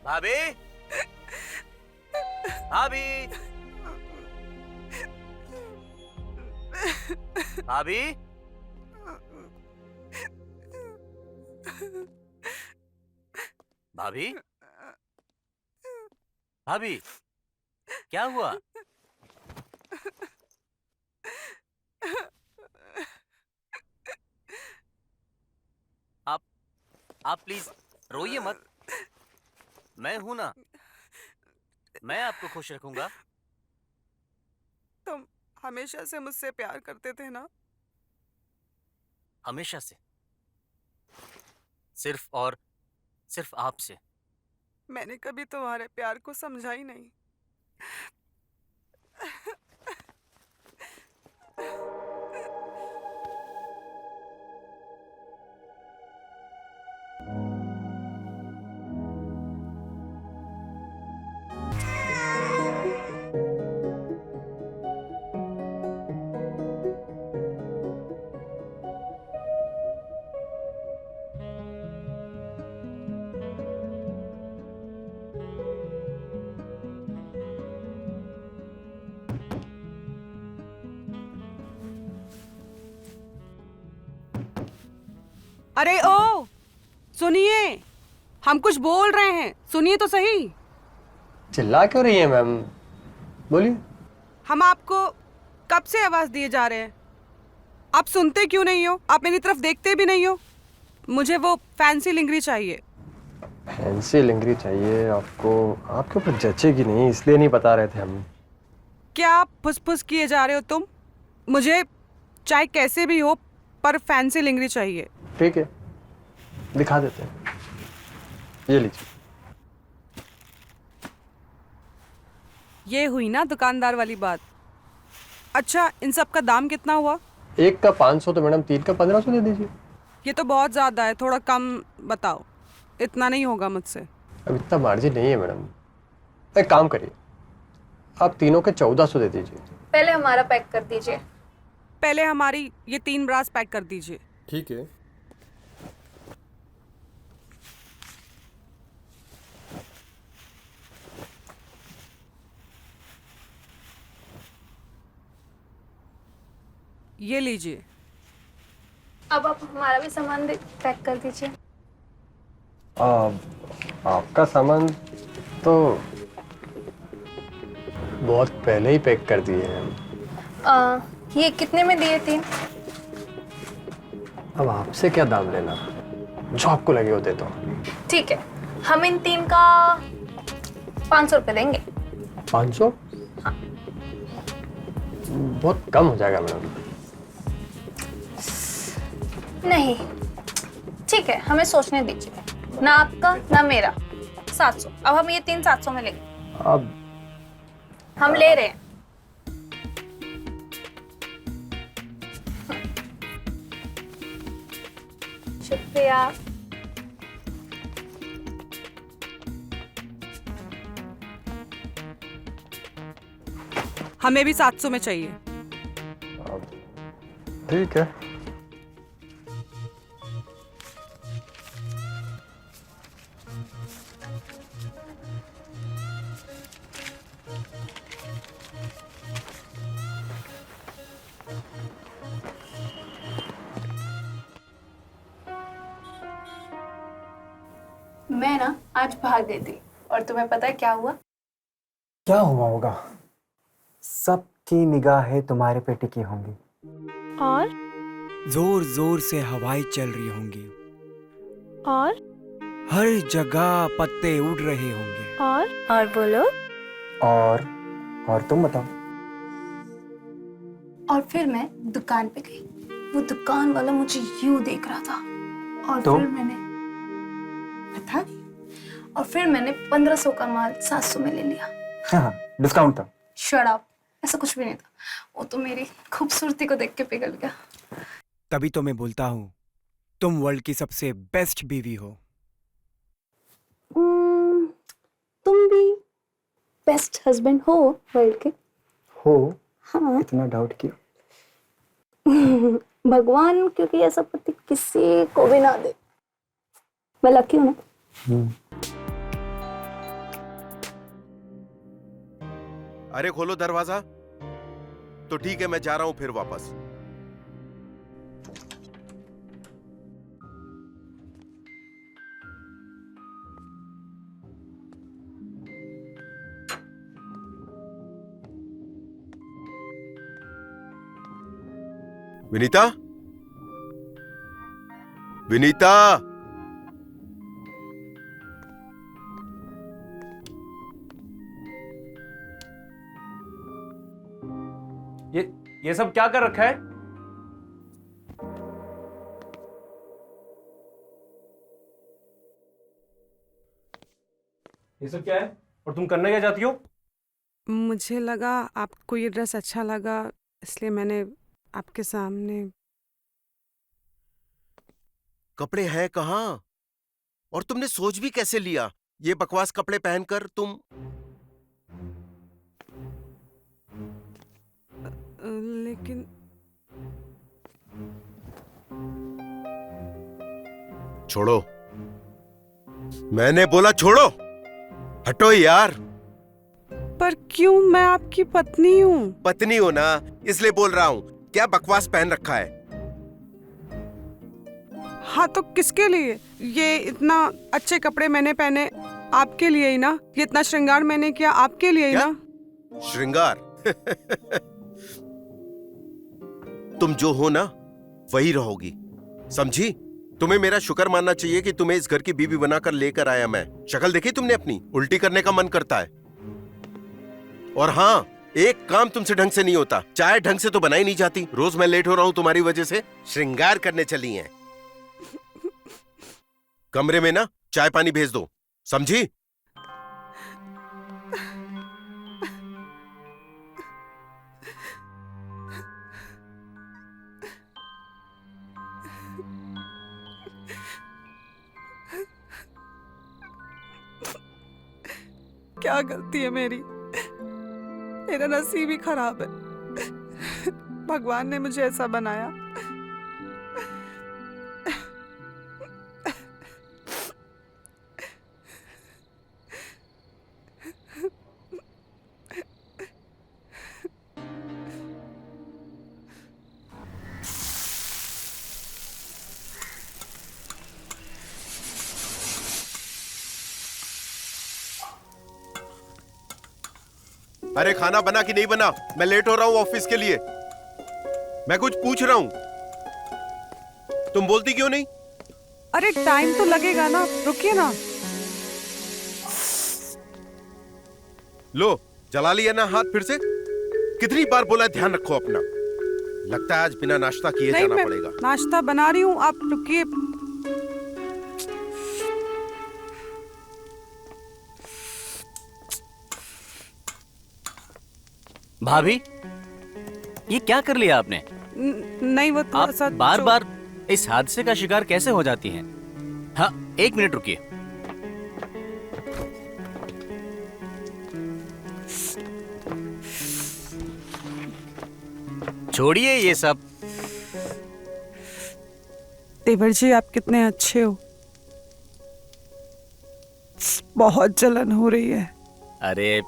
भाभी, भाभी, भाभी, भाभी, भाभी, क्या हुआ? आप आप प्लीज रोइए मत। मैं हूं ना, मैं आपको खुश रखूंगा। तुम हमेशा से मुझसे प्यार करते थे ना? हमेशा से, सिर्फ और सिर्फ आपसे। मैंने कभी तुम्हारे प्यार को समझा ही नहीं। अरे ओ, सुनिए, हम कुछ बोल रहे हैं, सुनिए तो सही। चिल्ला क्यों रही है मैम? बोलिए। हम आपको कब से आवाज दिए जा रहे हैं, आप सुनते क्यों नहीं हो? आप मेरी तरफ देखते भी नहीं हो। मुझे वो फैंसी लिंगरी चाहिए। फैंसी लिंगरी चाहिए आपको? आपके ऊपर जचेगी नहीं, इसलिए नहीं बता रहे थे हम। क्या आप फुसफुस किए जा रहे हो तुम? मुझे चाहे कैसे भी हो, पर फैंसी लिंगरी चाहिए। ठीक है, दिखा देते हैं। ये लीजिए। ये हुई ना दुकानदार वाली बात। अच्छा, इन सब का दाम कितना हुआ? एक का 500 तो मैडम 3 का 1500 दे दीजिए। ये तो बहुत ज्यादा है, थोड़ा कम बताओ। इतना नहीं होगा मुझसे। अब इतना मार्जिन नहीं है मैडम। एक काम करिए, आप तीनों के 1400 दे दीजिए। पहले हमारा पैक कर दीजिए। पहले हमारी ये 3 ब्रास पैक कर दीजिए। ठीक है। ये लीजिए। अब आप हमारा भी सामान पैक कर दीजिए। आपका सामान तो बहुत पहले ही पैक कर दिए हैं। ये कितने में दिए थे? अब आपसे क्या दाम लेना, जो आपको लगे वो दे दो। ठीक है, हम इन 3 का 500 रुपये देंगे। 500? हाँ। बहुत कम हो जाएगा मैडम। नहीं, ठीक है, हमें सोचने दीजिए। ना आपका ना मेरा, 700। अब हम ये 3 700 में लेंगे। अब हम ले रहे हैं। शुक्रिया। हमें भी 700 में चाहिए। ठीक है। मैं ना आज भाग गई थी, और तुम्हें पता है क्या हुआ? क्या हुआ होगा? सबकी निगाहें तुम्हारे पे टिकी होंगी और जोर जोर से हवाएं चल रही होंगी, और हर जगह पत्ते उड़ रहे होंगे। और बोलो। और तुम बताओ। और फिर मैं दुकान पे गई, वो दुकान वाला मुझे यूं देख रहा था, और तो? फिर मैंने बता दी, और फिर मैंने 1500 का माल 700 में ले लिया। हाँ, डिस्काउंट था। शट अप, ऐसा कुछ भी नहीं था। वो तो मेरी खूबसूरती को देख के पिघल गया। तभी तो मैं बोलता हूँ, तुम वर्ल्ड की सबसे बेस्ट बीवी हो। तुम भी बेस्ट हस्बैंड हो वर्ल्ड के। हो? हाँ। इतना डाउट क्यों? भगवान क्योंकि ऐसा पति किसी को भी ना दे। मैं लकी हूँ ना। अरे खोलो दरवाजा। तो ठीक है, मैं जा रहा हूं फिर वापस। विनीता, विनीता, ये सब क्या कर रखा है? ये सब क्या है? और तुम करना क्या चाहती हो? मुझे लगा आपको ये ड्रेस अच्छा लगा, इसलिए मैंने आपके सामने। कपड़े हैं कहाँ? और तुमने सोच भी कैसे लिया ये बकवास कपड़े पहनकर तुम? लेकिन छोड़ो, मैंने बोला छोड़ो, हटो यार। पर क्यों? मैं आपकी पत्नी हूँ। पत्नी हो ना, इसलिए बोल रहा हूं। क्या बकवास पहन रखा है? हाँ तो किसके लिए? ये इतना अच्छे कपड़े मैंने पहने आपके लिए ही ना। ये इतना श्रृंगार मैंने किया आपके लिए ही क्या? ना। श्रृंगार? तुम जो हो ना वही रहोगी, समझी? तुम्हें मेरा शुक्र मानना चाहिए कि तुम्हें इस घर की बीवी बनाकर लेकर आया मैं। शक्ल देखी तुमने अपनी? उल्टी करने का मन करता है। और हाँ, एक काम तुमसे ढंग से नहीं होता। चाय ढंग से तो बनाई नहीं जाती। रोज मैं लेट हो रहा हूं तुम्हारी वजह से। श्रृंगार करने चली हैं। कमरे में ना चाय पानी भेज दो, समझी? क्या गलती है मेरी? मेरा नसीब ही खराब है। भगवान ने मुझे ऐसा बनाया। अरे खाना बना कि नहीं बना? मैं लेट हो रहा हूं ऑफिस के लिए। मैं कुछ पूछ रहा हूं, तुम बोलती क्यों नहीं? अरे टाइम तो लगेगा ना, रुकिए ना। लो, जला लिया ना हाथ फिर से? कितनी बार बोला ध्यान रखो अपना। लगता है आज बिना नाश्ता किए नहीं, जाना मैं पड़ेगा। नाश्ता बना रही हूँ, आप रुकिए। भाभी, ये क्या कर लिया आपने? नहीं, वो थोड़ा आप सा बार बार इस हादसे का शिकार कैसे हो जाती हैं? हाँ, 1 मिनट रुकिए। छोड़िए ये सब। देवर जी, आप कितने अच्छे हो। बहुत जलन हो रही है। अरे,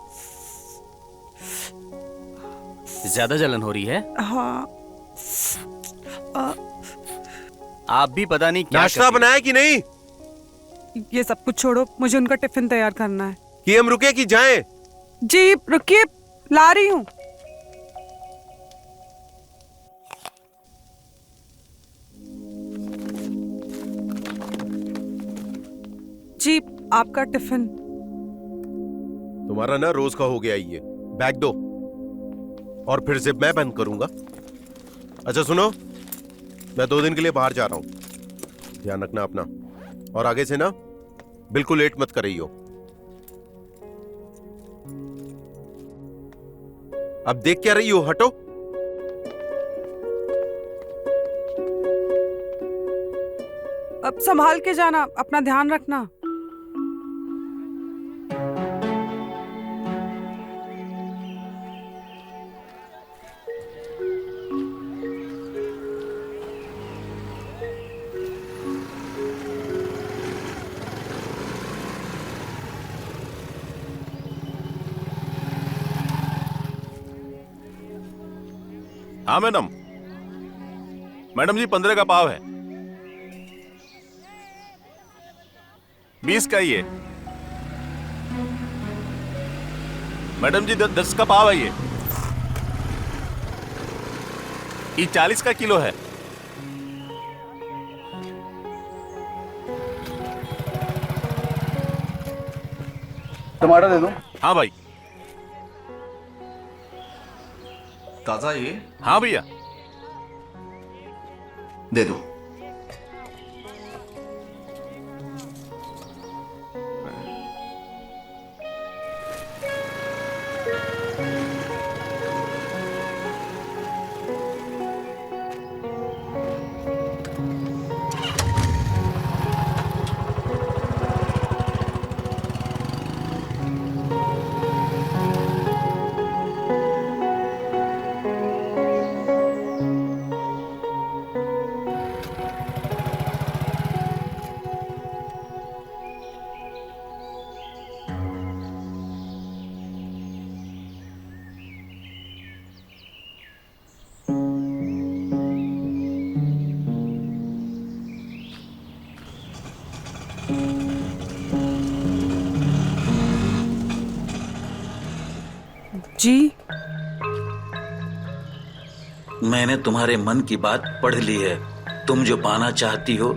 ज्यादा जलन हो रही है? हाँ। आप भी पता नहीं क्या नाश्ता बनाया कि नहीं? ये सब कुछ छोड़ो, मुझे उनका टिफिन तैयार करना है। कि हम रुके कि जाएं? जी रुकिए, ला रही हूँ। जी, आपका टिफिन। तुम्हारा ना रोज का हो गया ये। बैग दो और फिर जिप मैं बंद करूंगा। अच्छा सुनो, मैं 2 दिन के लिए बाहर जा रहा हूं। ध्यान रखना अपना, और आगे से ना बिल्कुल लेट मत कर रही हो। अब देख क्या रही हो? हटो। अब संभाल के जाना, अपना ध्यान रखना। हाँ मैडम। मैडम जी 15 का पाव है। 20 का ही है। मैडम जी 10 का पाव है ये 40 का किलो है। टमाटर दे दो। हाँ भाई। ताजा ये? हाँ भैया। दे दो। जी मैंने तुम्हारे मन की बात पढ़ ली है। तुम जो पाना चाहती हो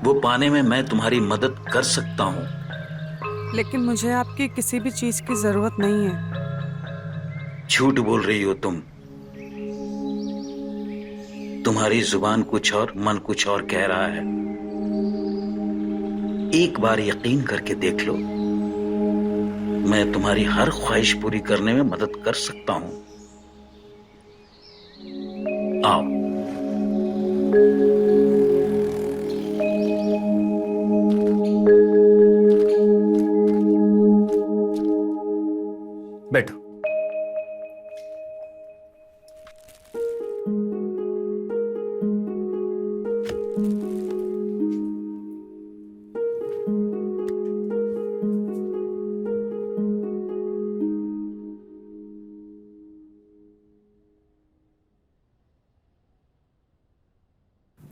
वो पाने में मैं तुम्हारी मदद कर सकता हूँ। लेकिन मुझे आपकी किसी भी चीज की जरूरत नहीं है। झूठ बोल रही हो तुम। तुम्हारी जुबान कुछ और मन कुछ और कह रहा है। एक बार यकीन करके देख लो, मैं तुम्हारी हर ख्वाहिश पूरी करने में मदद कर सकता हूं। आओ। बैठो।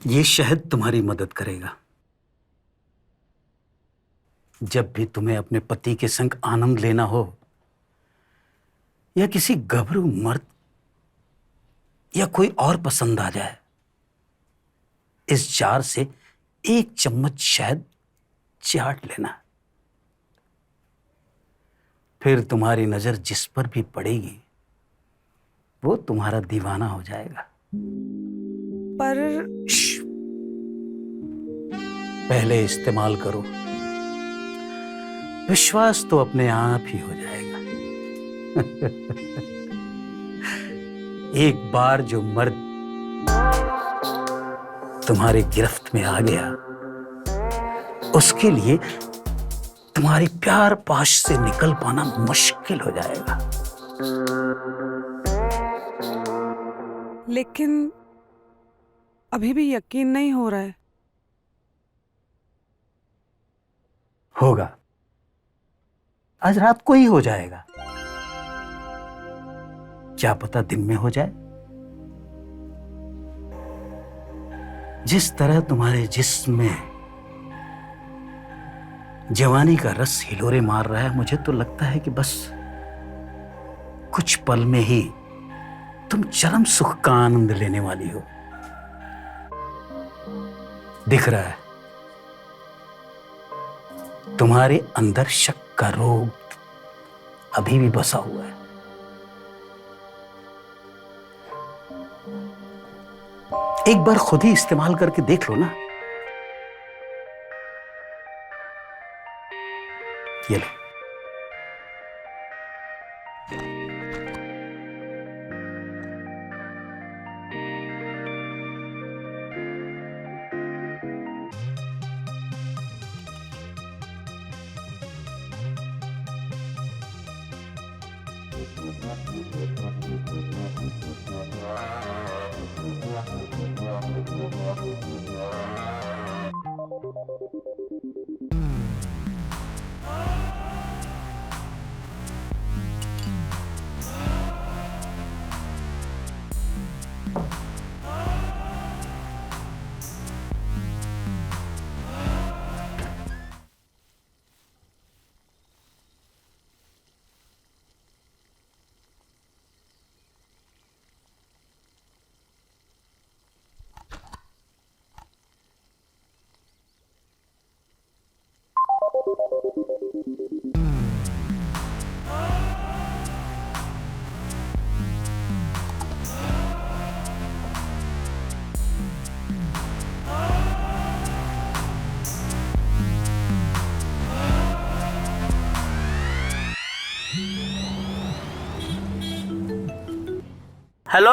ये शहद तुम्हारी मदद करेगा। जब भी तुम्हें अपने पति के संग आनंद लेना हो या किसी गभरू मर्द या कोई और पसंद आ जाए, इस जार से 1 चम्मच शहद चाट लेना। फिर तुम्हारी नजर जिस पर भी पड़ेगी वो तुम्हारा दीवाना हो जाएगा। पर पहले इस्तेमाल करो, विश्वास तो अपने आप ही हो जाएगा। एक बार जो मर्द तुम्हारी गिरफ्त में आ गया, उसके लिए तुम्हारी प्यार पाश से निकल पाना मुश्किल हो जाएगा। लेकिन अभी भी यकीन नहीं हो रहा है। होगा, आज रात को ही हो जाएगा। क्या पता दिन में हो जाए। जिस तरह तुम्हारे जिस्म में जवानी का रस हिलोरे मार रहा है, मुझे तो लगता है कि बस कुछ पल में ही तुम चरम सुख का आनंद लेने वाली हो। दिख रहा है तुम्हारे अंदर शक का रोग अभी भी बसा हुआ है। एक बार खुद ही इस्तेमाल करके देख लो ना। ये लो। हेलो।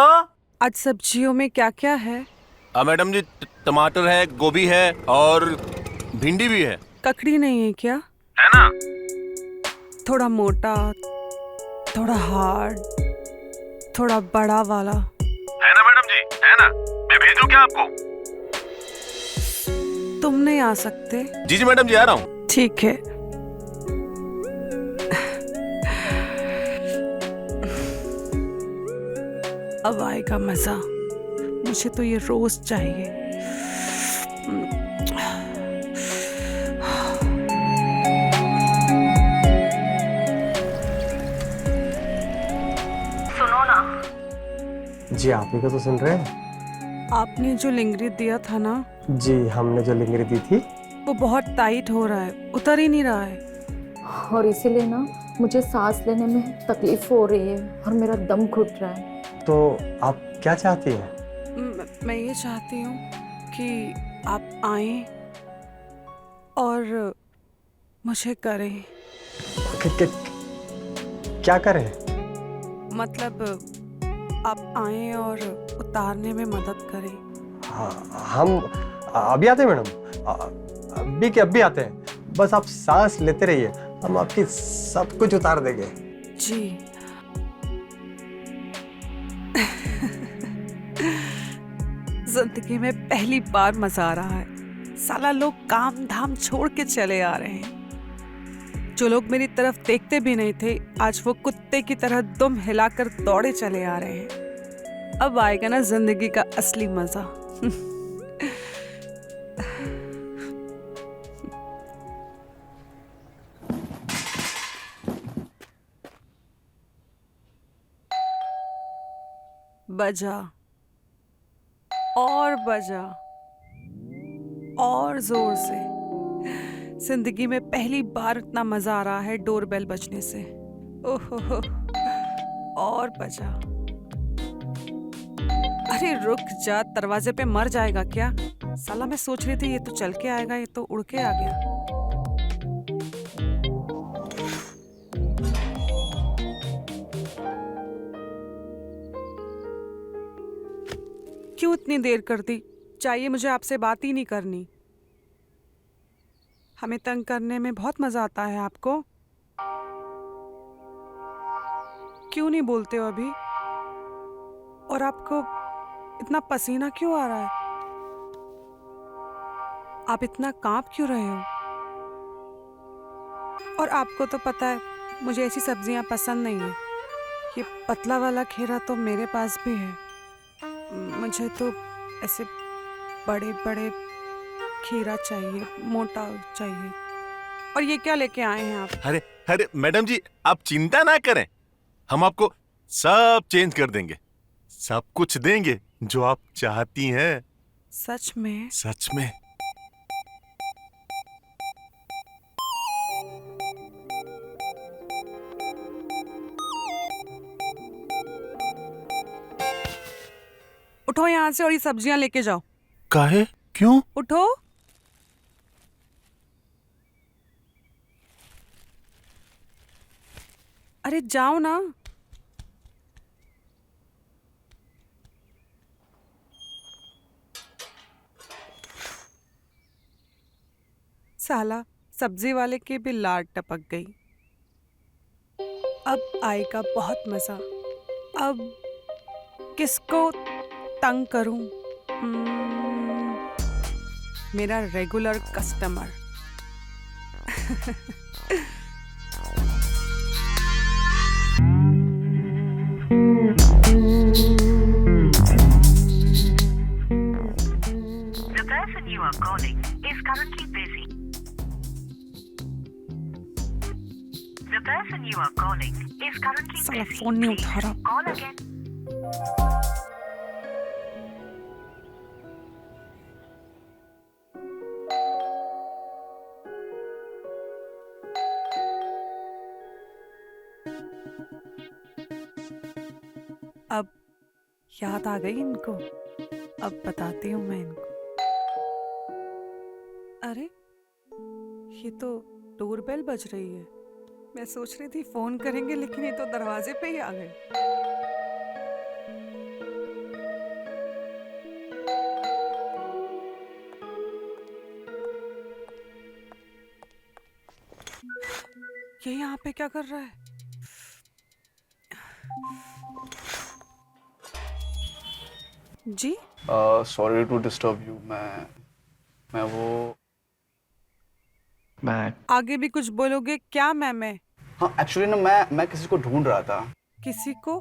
आज सब्जियों में क्या क्या है? मैडम जी टमाटर है, गोभी है और भिंडी भी है। ककड़ी नहीं है क्या? है ना। थोड़ा मोटा, थोड़ा हार्ड, थोड़ा बड़ा वाला। है ना मैडम जी, है ना। मैं भेजूं क्या आपको? तुम नहीं आ सकते? जी जी मैडम जी, आ रहा हूँ। ठीक है। अब आएगा मजा। मुझे तो ये रोज चाहिए। सुनो ना। जी आप ही को तो सुन रहे हैं। आपने जो लिंगरी दिया था ना, जी हमने जो लिंगरी दी थी वो बहुत टाइट हो रहा है, उतर ही नहीं रहा है। और इसीलिए ना मुझे सांस लेने में तकलीफ हो रही है और मेरा दम घुट रहा है। तो आप क्या चाहती हैं? मैं ये चाहती हूँ कि आप आएं और मुझे करें। क्या करें? मतलब आप आएं और उतारने में मदद करें। हाँ, हम अभी आते हैं मैडम, अभी के अभी आते हैं। बस आप सांस लेते रहिए, हम आपकी सब कुछ उतार देंगे। जी। जिंदगी में पहली बार मजा आ रहा है। साला लोग काम धाम छोड़ के चले आ रहे हैं। जो लोग मेरी तरफ देखते भी नहीं थे, आज वो कुत्ते की तरह दुम हिलाकर दौड़े चले आ रहे हैं। अब आएगा ना जिंदगी का असली मजा। बजा और बजा और जोर से। जिंदगी में पहली बार इतना मजा आ रहा है डोरबेल बजने से। ओहो, और बजा। अरे रुक जा, दरवाजे पे मर जाएगा क्या? साला मैं सोच रही थी ये तो चल के आएगा, ये तो उड़ के आ गया। क्यों इतनी देर कर दी? चाहिए मुझे आपसे बात ही नहीं करनी। हमें तंग करने में बहुत मजा आता है आपको। क्यों नहीं बोलते हो अभी? और आपको इतना पसीना क्यों आ रहा है? आप इतना कांप क्यों रहे हो? और आपको तो पता है मुझे ऐसी सब्जियां पसंद नहीं है। ये पतला वाला खीरा तो मेरे पास भी है। मुझे तो ऐसे बड़े बड़े खीरा चाहिए, मोटा चाहिए। और ये क्या लेके आए हैं आप? अरे अरे मैडम जी, आप चिंता ना करें, हम आपको सब चेंज कर देंगे, सब कुछ देंगे जो आप चाहती हैं। सच में? सच में। उठो यहाँ से और ये सब्जियां लेके जाओ। काहे? क्यों? उठो। अरे जाओ ना। साला सब्जी वाले की भी लाड टपक गई। अब आएगा बहुत मजा। अब किसको तंग करूं? मेरा regular customer. The person you are calling is currently busy. The person you are calling is currently साला busy. फोन नहीं उठा रहा। Call again. अब याद आ गई इनको। अब बताती हूँ मैं इनको। अरे ये तो डोरबेल बज रही है। मैं सोच रही थी फोन करेंगे, लेकिन ये तो दरवाजे पे ही आ गए। ये यहाँ पे क्या कर रहा है? जी सॉरी टू डिस्टर्ब यू। मैं आगे भी कुछ बोलोगे क्या? मैं हाँ एक्चुअली ना मैं किसी को ढूंढ रहा था। किसी को?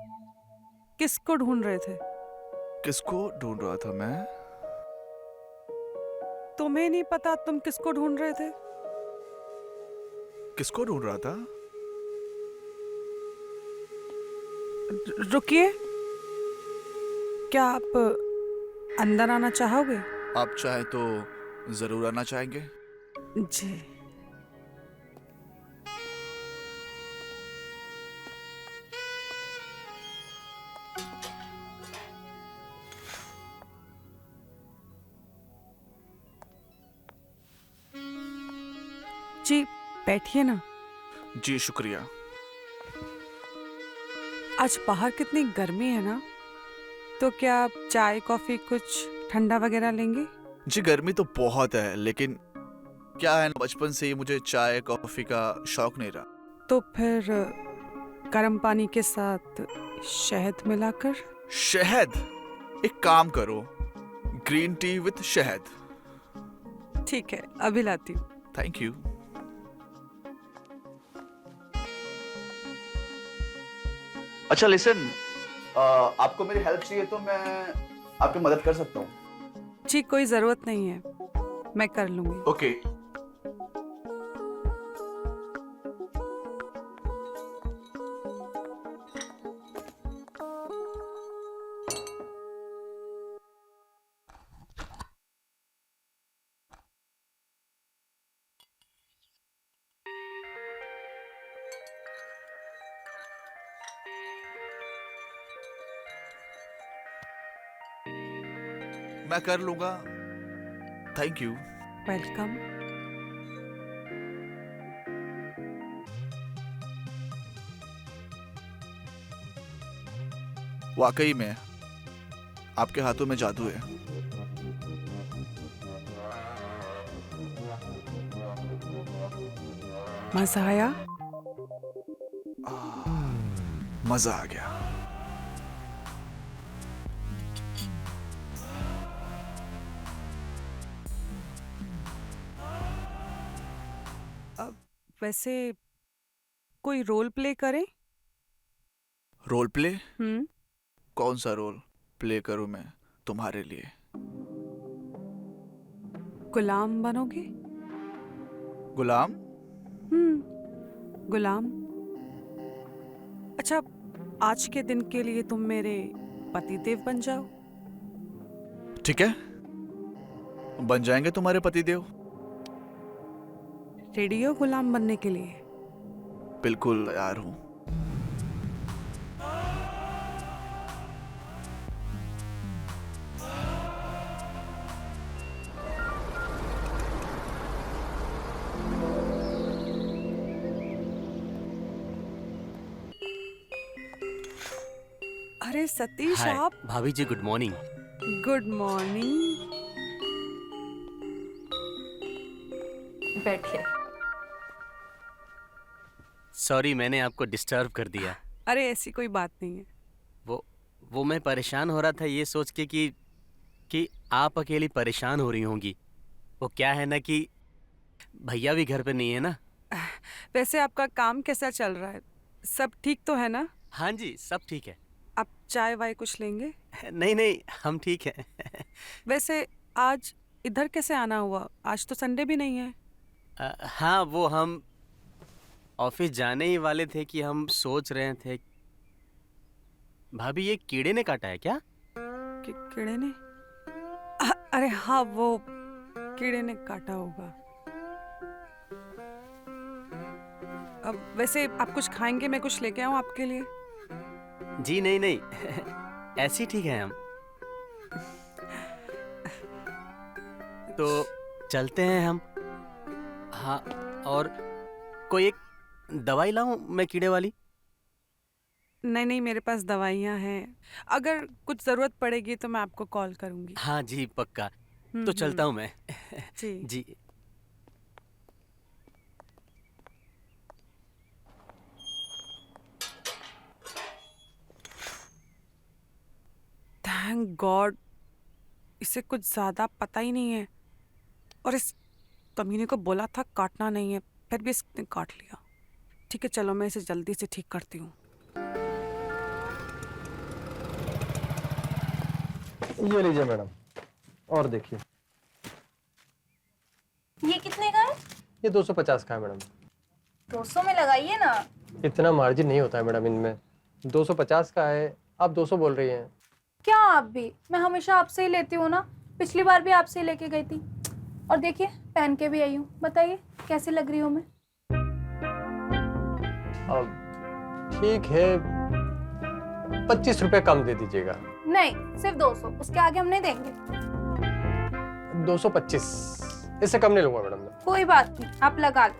किसको ढूंढ रहे थे? किसको ढूंढ रहा था मैं? तुम्हें नहीं पता तुम किसको ढूंढ रहे थे? किसको ढूंढ रहा था? रुकिए, क्या आप अंदर आना चाहोगे? आप चाहे तो जरूर आना चाहेंगे। जी। जी बैठिए ना। जी शुक्रिया। आज बाहर कितनी गर्मी है ना, तो क्या आप चाय कॉफी कुछ ठंडा वगैरह लेंगे? जी गर्मी तो बहुत है, लेकिन क्या है ना, बचपन से ही मुझे चाय कॉफी का शौक नहीं रहा। तो फिर गर्म पानी के साथ शहद मिलाकर। शहद? एक काम करो, ग्रीन टी विथ शहद। ठीक है, अभी लाती हूँ। Thank you. अच्छा लिसन, आपको मेरी हेल्प चाहिए तो मैं आपकी मदद कर सकता हूँ। जी कोई जरूरत नहीं है, मैं कर लूंगी। ओके। मैं कर लूंगा। Thank you. वेलकम। वाकई में आपके हाथों में जादू है। मजा आया? मजा आ गया। वैसे कोई रोल प्ले करें? Role play? कौन सा रोल प्ले करूं मैं तुम्हारे लिए? गुलाम बनोगे? गुलाम? गुलाम। अच्छा, आज के दिन के लिए तुम मेरे पतिदेव बन जाओ। ठीक है, बन जाएंगे तुम्हारे पतिदेव। रेडी हो गुलाम बनने के लिए? बिल्कुल तैयार हूं। अरे सतीश हाय, आप। भाभी जी गुड मॉर्निंग। Good morning. बैठिए। सॉरी मैंने आपको डिस्टर्ब कर दिया। अरे ऐसी कोई बात नहीं है। वो मैं परेशान हो रहा था ये सोच के कि आप अकेली परेशान हो रही होंगी। वो क्या है ना कि भैया भी घर पे नहीं है ना। वैसे आपका काम कैसा चल रहा है? सब ठीक तो है ना? हाँ जी सब ठीक है। आप चाय वाय कुछ लेंगे? नहीं हम ठीक है। वैसे आज इधर कैसे आना हुआ? आज तो संडे भी नहीं है। हाँ वो हम ऑफिस जाने ही वाले थे कि हम सोच रहे थे। भाभी ये कीड़े ने काटा है क्या? कीड़े ने? अरे हाँ वो कीड़े ने काटा होगा। अब वैसे आप कुछ खाएंगे? मैं कुछ लेके आऊं आपके लिए? जी नहीं ऐसे ही ठीक है हम। तो चलते हैं हम। हाँ और कोई एक दवाई लाऊं मैं कीड़े वाली? नहीं मेरे पास दवाइयाँ हैं। अगर कुछ जरूरत पड़ेगी तो मैं आपको कॉल करूंगी। हाँ जी पक्का। तो चलता हूँ मैं। जी जी। गॉड, इसे कुछ ज्यादा पता ही नहीं है। और इस कमीने को बोला था काटना नहीं है, फिर भी इसने काट लिया। ठीक है, चलो मैं इसे जल्दी से ठीक करती हूँ। ये लीजिए मैडम, और देखिए। ये कितने का है? ये 250 का है मैडम। 200 में लगाइए ना। इतना मार्जिन नहीं होता है मैडम इनमें। 250 का है, आप 200 बोल रही हैं। क्या आप भी? मैं हमेशा आपसे ही लेती हूँ ना, पिछली बार भी आपसे ही लेके गई थी। और देखिए पहन के भी आई हूँ, बताइए कैसी लग रही हूँ मैं? अब ठीक है, 25 रुपए कम दे दीजिएगा। नहीं, सिर्फ 200, उसके आगे हम नहीं देंगे। 225, इससे कम नहीं लूंगा मैडम मैं। कोई बात नहीं, आप लगा लो।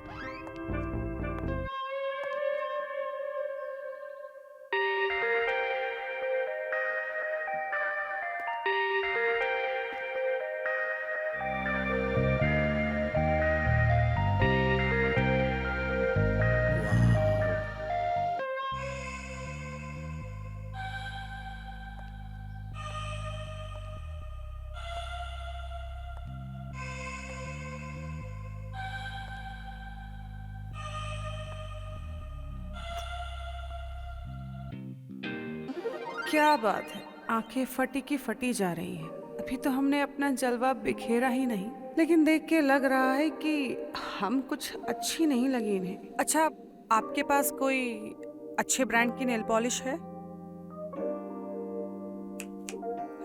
क्या बात है, आंखें फटी की फटी जा रही हैं। अभी तो हमने अपना जलवा बिखेरा ही नहीं, लेकिन देख के लग रहा है कि हम कुछ अच्छी नहीं लगी इन्हें। अच्छा, आपके पास कोई अच्छे ब्रांड की नेल पॉलिश है?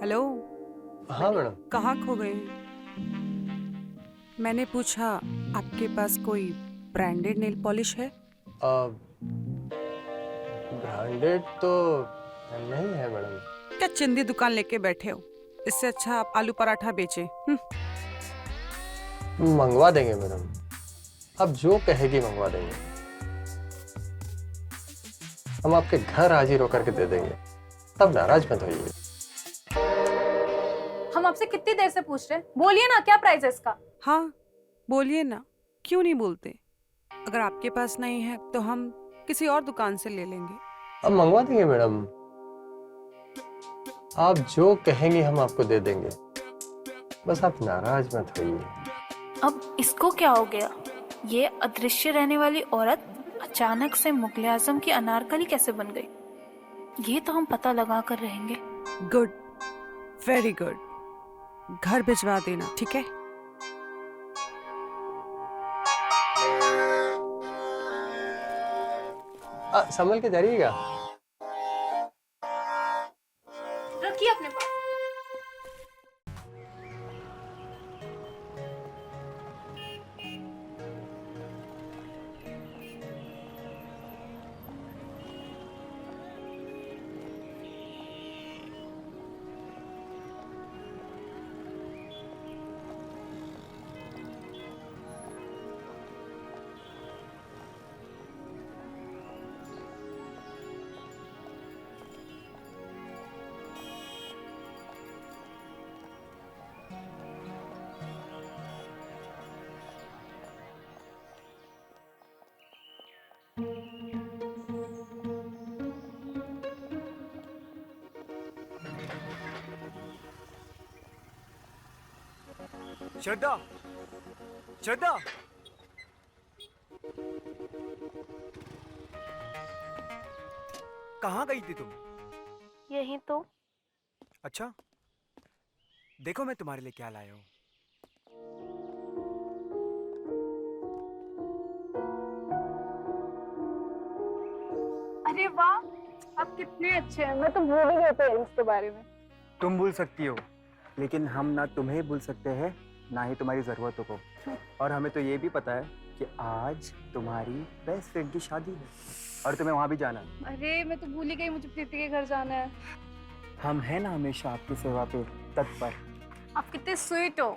हेलो। हाँ मैडम। कहाँ खो गए? मैंने पूछा आपके पास कोई ब्रांडेड नेल पॉलिश है? ब्रांडेड तो नहीं है मैडम। क्या चिंदी दुकान लेके बैठे हो? इससे अच्छा आप आलू पराठा बेचे। मंगवा देंगे मैडम, अब जो कहेगी मंगवा देंगे। हम आपके घर हाजिर होकर के दे देंगे, तब नाराज मत होइए। हम आपसे कितनी देर से पूछ रहे हैं, बोलिए ना क्या प्राइस है इसका? हाँ बोलिए ना, क्यों नहीं बोलते? अगर आपके पास नहीं है तो हम किसी और दुकान से ले लेंगे। अब मंगवा देंगे मैडम, आप जो कहेंगे हम आपको दे देंगे, बस आप नाराज मत होइए। अब इसको क्या हो गया? ये अदृश्य रहने वाली औरत अचानक से मुगले आजम की अनारकली कैसे बन गई? ये तो हम पता लगा कर रहेंगे। Good, very good. घर भिजवा देना, ठीक है? संभल के जाइएगा। रखिए अपने पास। श्रद्धा, श्रद्धा, कहाँ गई थी तुम? यही तो। अच्छा, देखो मैं तुम्हारे लिए क्या लाया हूँ। अरे वाह, आप कितने अच्छे हैं, मैं तो भूल ही गई थी इसके बारे में। तुम भूल सकती हो, लेकिन हम ना तुम्हें भूल सकते हैं ना ही तुम्हारी जरूरतों को। और हमें तो ये भी पता है कि आज तुम्हारी बेस्ट फ्रेंड की शादी है और तुम्हें वहां भी जाना है। अरे मैं तो भूल ही गई, मुझे प्रीति के घर जाना है। हम हैं ना हमेशा आपकी सेवा पे तत्पर। आप कितने स्वीट हो।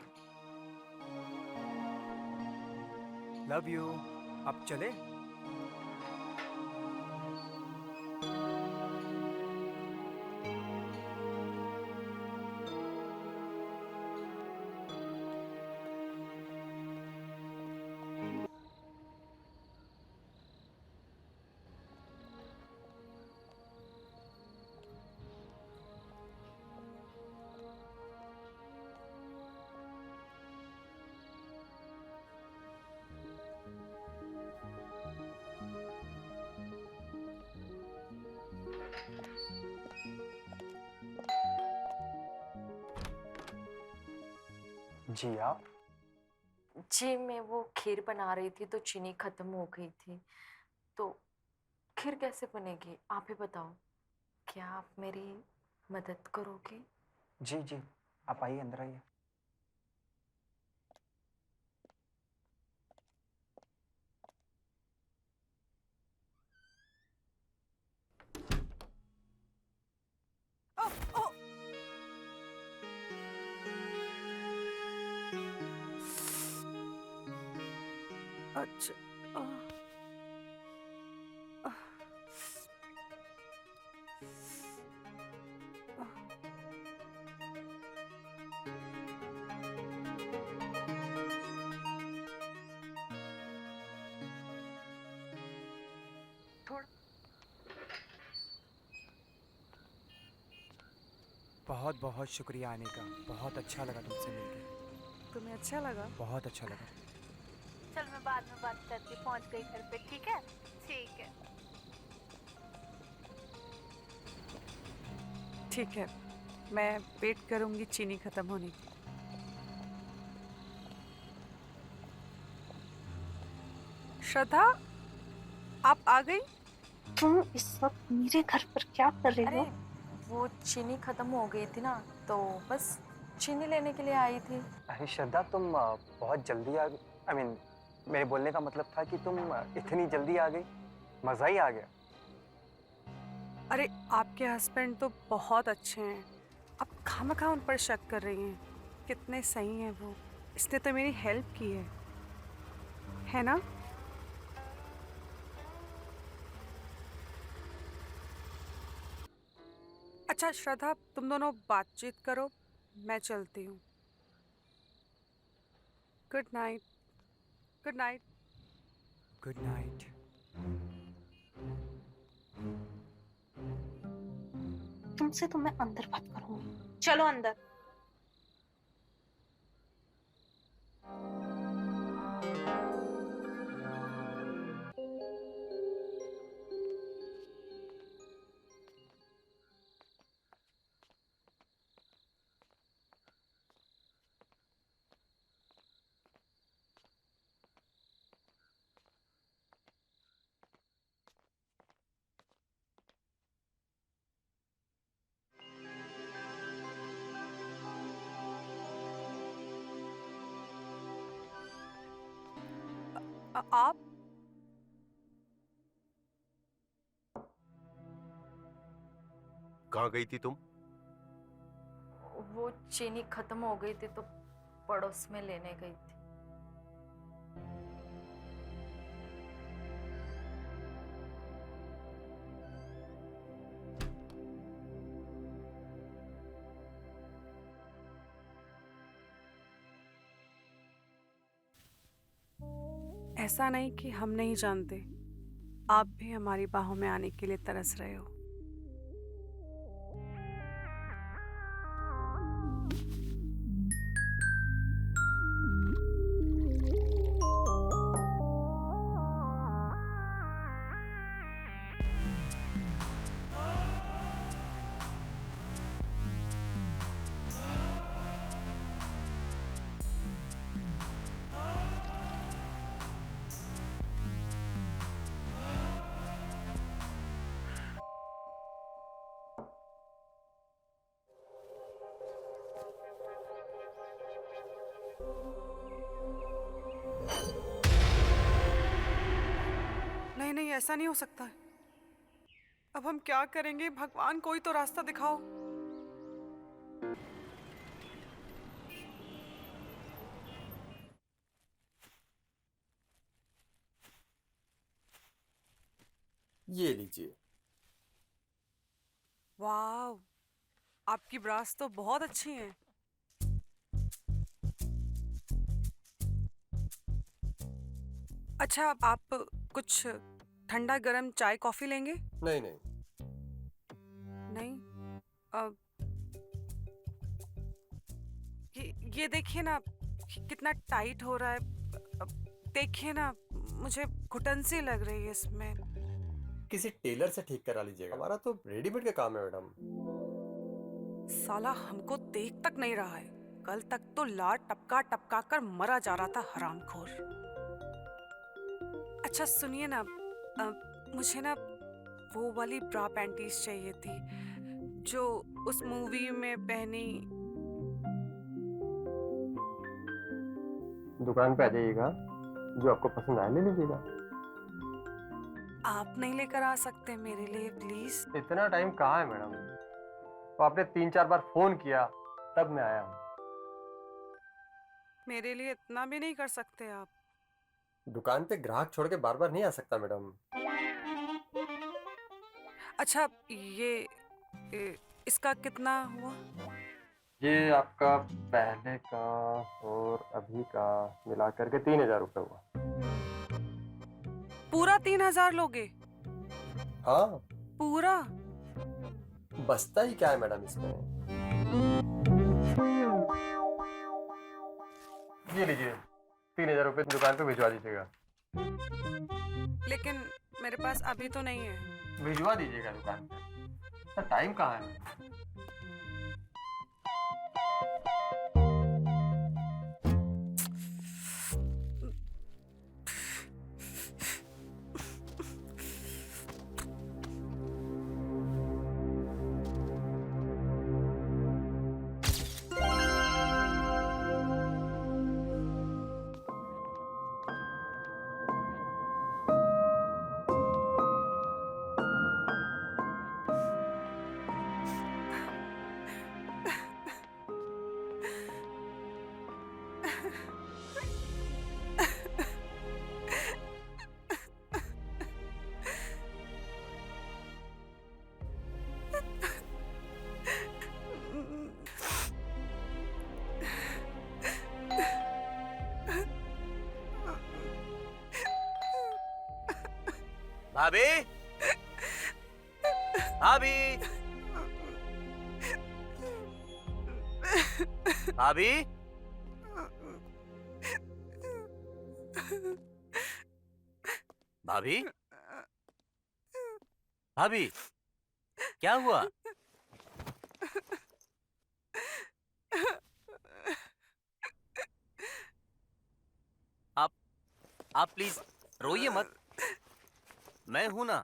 Love you. अब चले? जी आप? जी मैं वो खीर बना रही थी तो चीनी खत्म हो गई थी, तो खीर कैसे बनेगी आप ही बताओ। क्या आप मेरी मदद करोगे? जी जी, आप आइए, अंदर आइए। अच्छा बहुत बहुत शुक्रिया आने का, बहुत अच्छा लगा तुमसे मिलके। तुम्हें अच्छा लगा? बहुत अच्छा लगा। चल मैं बाद में बात करती हूँ, पहुँच गई घर पे। ठीक है ठीक है। ठीक है, मैं वेट करूंगी चीनी खत्म होने की। श्रद्धा, आप आ गई? तुम इस वक्त मेरे घर पर क्या कर रही हो? वो चीनी खत्म हो गई थी ना, तो बस चीनी लेने के लिए आई थी। अरे श्रद्धा, तुम बहुत जल्दी आ गई। आई मीन, मेरे बोलने का मतलब था कि तुम इतनी जल्दी आ गई, मज़ा ही आ गया। अरे आपके हस्बैंड तो बहुत अच्छे हैं, आप खामखा उन पर शक कर रही हैं। कितने सही हैं वो, इसने तो मेरी हेल्प की है ना? अच्छा श्रद्धा, तुम दोनों बातचीत करो, मैं चलती हूँ। Good night. Good night. Good night. तुमसे तो मैं अंदर बात करूंगी, चलो अंदर। आप कहाँ गई थी तुम? वो चीनी खत्म हो गई थी तो पड़ोस में लेने गई थी। ऐसा नहीं कि हम नहीं जानते, आप भी हमारी बाहों में आने के लिए तरस रहे हो। नहीं नहीं, ऐसा नहीं हो सकता है। अब हम क्या करेंगे? भगवान, कोई तो रास्ता दिखाओ। ये लीजिए। वाह, आपकी ब्रास तो बहुत अच्छी हैं। अच्छा, आप कुछ ठंडा गरम चाय कॉफी लेंगे? नहीं नहीं। नहीं? अब ये देखिए ना, कितना टाइट हो रहा है। अब देखिए ना, मुझे घुटन सी लग रही है इसमें। किसी टेलर से ठीक करा लीजिएगा, हमारा तो रेडीमेड का काम है मैडम। साला हमको देख तक नहीं रहा है, कल तक तो लार टपका टपका कर मरा जा रहा था हरामखोर। अच्छा सुनिए ना, मुझे ना वो वाली ब्रा पैंटीज चाहिए थी जो उस मूवी में पहनी। दुकान पे आ जाइएगा, जो आपको पसंद आए ले लीजिएगा। आप नहीं लेकर आ सकते मेरे लिए प्लीज? इतना टाइम कहाँ है मैडम, तो आपने 3-4 बार फोन किया तब मैं आया हूँ। मेरे लिए इतना भी नहीं कर सकते आप? दुकान पे ग्राहक छोड़ के बार बार नहीं आ सकता मैडम। अच्छा इसका कितना हुआ? ये आपका पहले का और अभी का मिला करके 3000 रुपये हुआ। पूरा 3000 लोगे? हाँ। पूरा? बचता ही क्या है मैडम इसमें। ये लीजिए 3000 रुपये दुकान पे भिजवा दीजिएगा। लेकिन मेरे पास अभी तो नहीं है। भिजवा दीजिएगा दुकान पे। टाइम कहाँ है? भाभी, भाभी, भाभी, भाभी, भाभी, क्या हुआ? आप प्लीज रोइए मत, मैं हूं ना,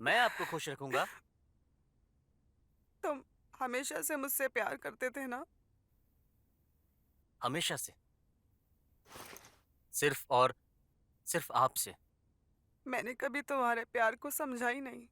मैं आपको खुश रखूंगा। तुम हमेशा से मुझसे प्यार करते थे ना? हमेशा से, सिर्फ और सिर्फ आपसे। मैंने कभी तुम्हारे प्यार को समझा ही नहीं।